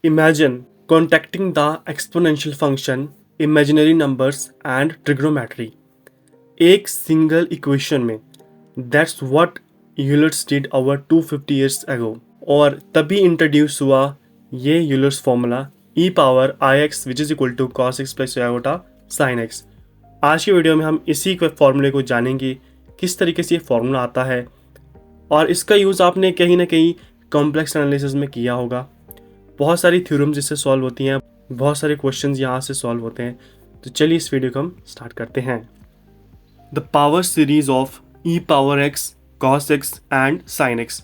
Imagine contacting the exponential function, imaginary numbers and trigonometry एक single equation में. That's what Euler's did over 250 years ago. और तभी introduce हुआ ये Euler's formula e power i x which is equal to cos x plus iota sine x. आज की video में हम इसी फॉर्मूले को जानेंगे किस तरीके से ये फॉर्मूला आता है और इसका यूज़ आपने कहीं ना कहीं कॉम्प्लेक्स एनालिसिस में किया होगा. बहुत सारी थ्योरम्स इससे सॉल्व होती हैं, बहुत सारे क्वेश्चंस यहाँ से सॉल्व होते हैं. तो चलिए इस वीडियो को हम स्टार्ट करते हैं. The power series of E power x cos x and sign x.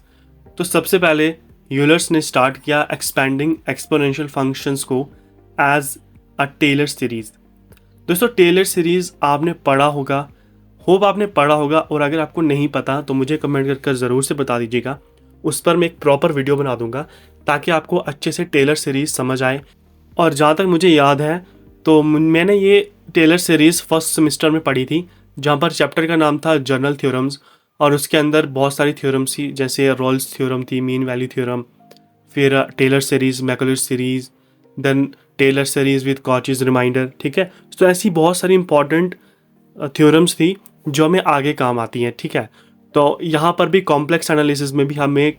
तो सबसे पहले यूलर्स ने स्टार्ट किया एक्सपेंडिंग एक्सपोनेंशियल फंक्शंस को एज अ टेलर सीरीज. दोस्तों टेलर सीरीज आपने पढ़ा होगा, होप आपने पढ़ा होगा, और अगर आपको नहीं पता तो मुझे कमेंट कर ज़रूर से बता दीजिएगा. उस पर मैं एक प्रॉपर वीडियो बना दूंगा ताकि आपको अच्छे से टेलर सीरीज समझ आए. और जहाँ तक मुझे याद है तो मैंने ये टेलर सीरीज़ फर्स्ट सेमेस्टर में पढ़ी थी, जहाँ पर चैप्टर का नाम था जनरल थ्योरम्स, और उसके अंदर बहुत सारी थ्योरम्स थी जैसे रोल्स थ्योरम थी, मीन वैल्यू थ्योरम, फिर Taylor series, Maclaurin series, then Taylor series with Cauchy's remainder. ठीक है, तो ऐसी बहुत सारी इंपॉर्टेंट थ्योरम्स थी जो हमें आगे काम आती हैं. ठीक है, तो यहाँ पर भी कॉम्प्लेक्स एनालिसिस में भी हमें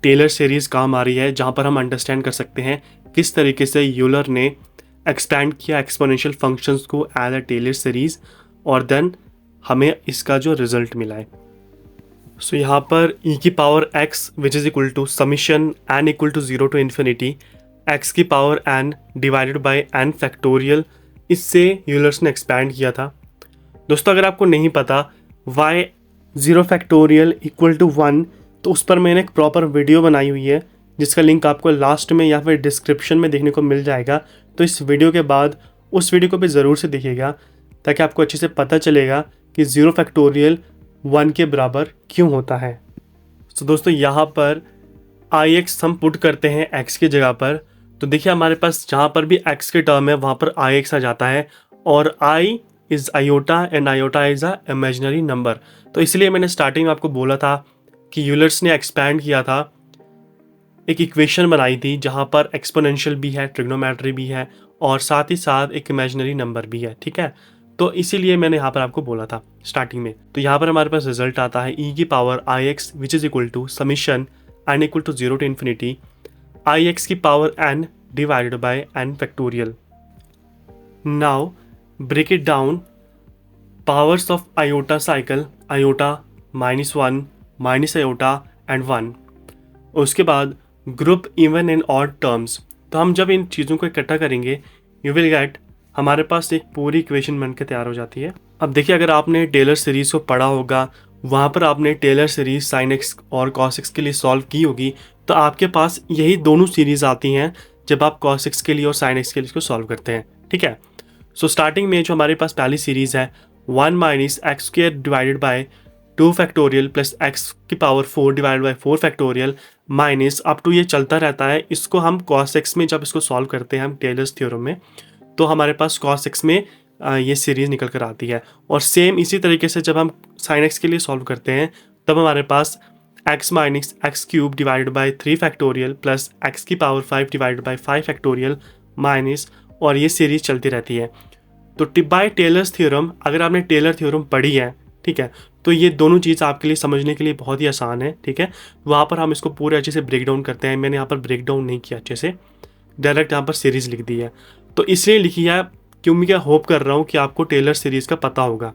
टेलर सीरीज़ काम आ रही है, जहाँ पर हम अंडरस्टैंड कर सकते हैं किस तरीके से यूलर ने एक्सपैंड किया एक्सपोनेंशियल फंक्शंस को एज अ टेलर सीरीज़ और देन हमें इसका जो रिजल्ट मिला है. सो यहाँ पर e की power x which is equal to summation n equal to 0 to infinity x की power n divided by n factorial, इससे यूलर्स ने एक्सपैंड किया था. दोस्तों अगर आपको नहीं पता y 0 फैक्टोरियल इक्वल टू 1, तो उस पर मैंने एक प्रॉपर वीडियो बनाई हुई है जिसका लिंक आपको लास्ट में या फिर डिस्क्रिप्शन में देखने को मिल जाएगा. तो इस वीडियो के बाद उस वीडियो को भी ज़रूर से देखिएगा ताकि आपको अच्छे से पता चलेगा कि 0 फैक्टोरियल 1 के बराबर क्यों होता है. तो दोस्तों यहाँ पर आई एक्स हम पुट करते हैं x की जगह पर, तो देखिए हमारे पास जहाँ पर भी x के टर्म है वहाँ पर आई एक्स आ जाता है, और i is iota and iota is a imaginary number. तो इसलिए मैंने स्टार्टिंग में आपको बोला था कि यूलर्स ने एक्सपैंड किया था, एक इक्वेशन बनाई थी जहाँ पर एक्सपोनेंशियल भी है, ट्रिग्नोमेट्री भी है, और साथ ही साथ एक इमेजिनरी नंबर भी है. ठीक है, तो इसीलिए मैंने यहाँ पर आपको बोला था स्टार्टिंग में. तो यहाँ पर हमारे पास रिजल्ट आता है e की power i x which is equal to summation n equal to 0 to infinity i x की power n divided by n factorial. Now break it down. Powers of iota cycle, iota -1 minus iota and 1. उसके बाद group even and odd terms. तो हम जब इन चीज़ों को इकट्ठा करेंगे यू विल गेट, हमारे पास एक पूरी इक्वेशन बन के तैयार हो जाती है. अब देखिए अगर आपने टेलर सीरीज़ को पढ़ा होगा, वहाँ पर आपने टेलर सीरीज़ साइन एक्स और कॉस एक्स के लिए सॉल्व की होगी, तो आपके पास यही दोनों सीरीज़ आती हैं जब आप कॉस एक्स के लिए और साइन एक्स के लिए इसको सॉल्व करते हैं. ठीक है, सो स्टार्टिंग में जो हमारे पास पहली सीरीज़ है 1 minus x square divided by 2 factorial plus x की power 4 divided by 4 factorial minus up to ये चलता रहता है. इसको हम कॉस एक्स में जब इसको सॉल्व करते हैं हम टेलर्स थ्योरम में, तो हमारे पास कॉस एक्स में ये सीरीज़ निकल कर आती है. और सेम इसी तरीके से जब हम साइन एक्स के लिए सॉल्व करते हैं तब हमारे पास x minus x cube divided by 3 factorial plus x की power 5 divided by 5 factorial minus, और ये सीरीज़ चलती रहती है. तो बाय टेलर्स थ्योरम, अगर आपने टेलर थ्योरम पढ़ी है, ठीक है, तो ये दोनों चीज़ आपके लिए समझने के लिए बहुत ही आसान है. ठीक है, वहाँ पर हम इसको पूरे अच्छे से ब्रेक डाउन करते हैं. मैंने यहाँ पर ब्रेक डाउन नहीं किया अच्छे से, डायरेक्ट यहाँ पर सीरीज़ लिख दी है. तो इसलिए लिखी है क्योंकि मैं होप कर रहा हूँ कि आपको टेलर सीरीज़ का पता होगा,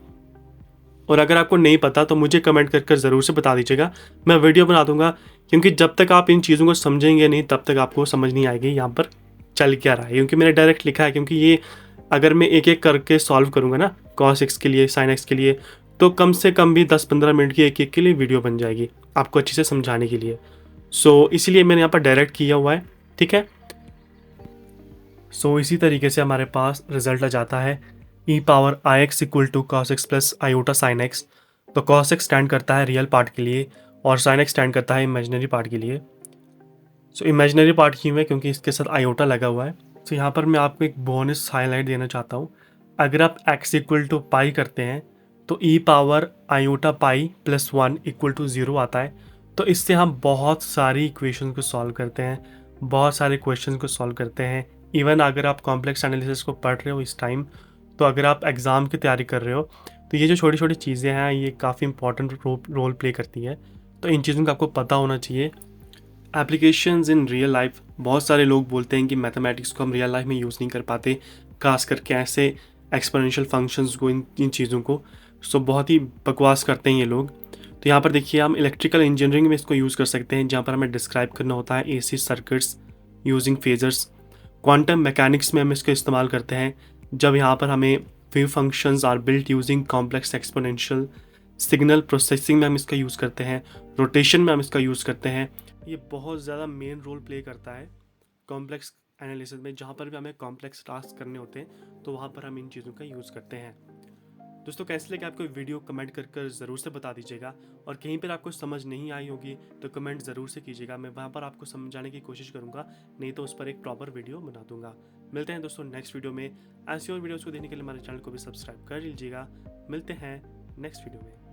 और अगर आपको नहीं पता तो मुझे कमेंट कर ज़रूर से बता दीजिएगा, मैं वीडियो बना दूंगा. क्योंकि जब तक आप इन चीज़ों को समझेंगे नहीं तब तक आपको समझ नहीं आएगी यहाँ पर चल क्या रहा है. क्योंकि मैंने डायरेक्ट लिखा है, क्योंकि ये अगर मैं एक एक करके सॉल्व करूँगा ना कॉस एक्स के लिए साइन एक्स के लिए, तो कम से कम भी 10-15 मिनट की एक एक के लिए वीडियो बन जाएगी आपको अच्छे से समझाने के लिए. सो इसीलिए मैंने यहाँ पर डायरेक्ट किया हुआ है. ठीक है, सो इसी तरीके से हमारे पास रिजल्ट आ जाता है e power i x equal to cos x plus iota sine x. तो कॉस एक्स स्टैंड करता है रियल पार्ट के लिए और साइन एक्स स्टैंड करता है इमेजिनरी पार्ट के लिए. सो इमेजिनरी पार्ट क्यों है, क्योंकि इसके साथ आयोटा लगा हुआ है. तो यहाँ पर मैं आपको एक बोनस हाईलाइट देना चाहता हूँ. अगर आप x इक्वल टू पाई करते हैं तो e power iota pi plus 1 equal to 0 आता है. तो इससे हम बहुत सारी इक्वेशन को सॉल्व करते हैं, बहुत सारे क्वेश्चन को सॉल्व करते हैं। इवन अगर आप कॉम्प्लेक्स एनालिसिस को पढ़ रहे हो इस टाइम, तो अगर आप एग्ज़ाम की तैयारी कर रहे हो, तो ये जो छोटी छोटी चीज़ें हैं ये काफ़ी इंपॉर्टेंट रोल प्ले करती है। तो इन चीज़ों का आपको पता होना चाहिए। एप्लीकेशंस इन रियल लाइफ, बहुत सारे लोग बोलते हैं कि मैथमेटिक्स को हम रियल लाइफ में यूज़ नहीं कर पाते, खास करके ऐसे एक्सपोनेंशियल फंक्शंस को, इन चीज़ों को। सो बहुत ही बकवास करते हैं ये लोग। तो यहाँ पर देखिए, हम इलेक्ट्रिकल इंजीनियरिंग में इसको यूज़ कर सकते हैं, जहाँ पर हमें डिस्क्राइब करना होता है AC circuits using phasors. Quantum mechanics में हम इसका इस्तेमाल करते हैं, जब यहाँ पर हमें wave functions are built using complex exponential. Signal processing में हम इसका यूज़ करते हैं, रोटेशन में हम इसका यूज़ करते हैं। ये बहुत ज़्यादा मेन रोल प्ले करता है कॉम्प्लेक्स एनालिसिस में, जहाँ पर भी हमें कॉम्प्लेक्स टास्क करने होते हैं, तो वहाँ पर हम इन चीज़ों का यूज़ करते हैं। दोस्तों, कैसे लगे आपको वीडियो कमेंट कर ज़रूर से बता दीजिएगा। और कहीं पर आपको समझ नहीं आई होगी तो कमेंट ज़रूर से कीजिएगा, मैं वहाँ पर आपको समझाने की कोशिश करूँगा, नहीं तो उस पर एक प्रॉपर वीडियो बना दूंगा। मिलते हैं दोस्तों नेक्स्ट वीडियो में। ऐसी और वीडियोज़ को देखने के लिए हमारे चैनल को भी सब्सक्राइब कर लीजिएगा। मिलते हैं नेक्स्ट वीडियो में।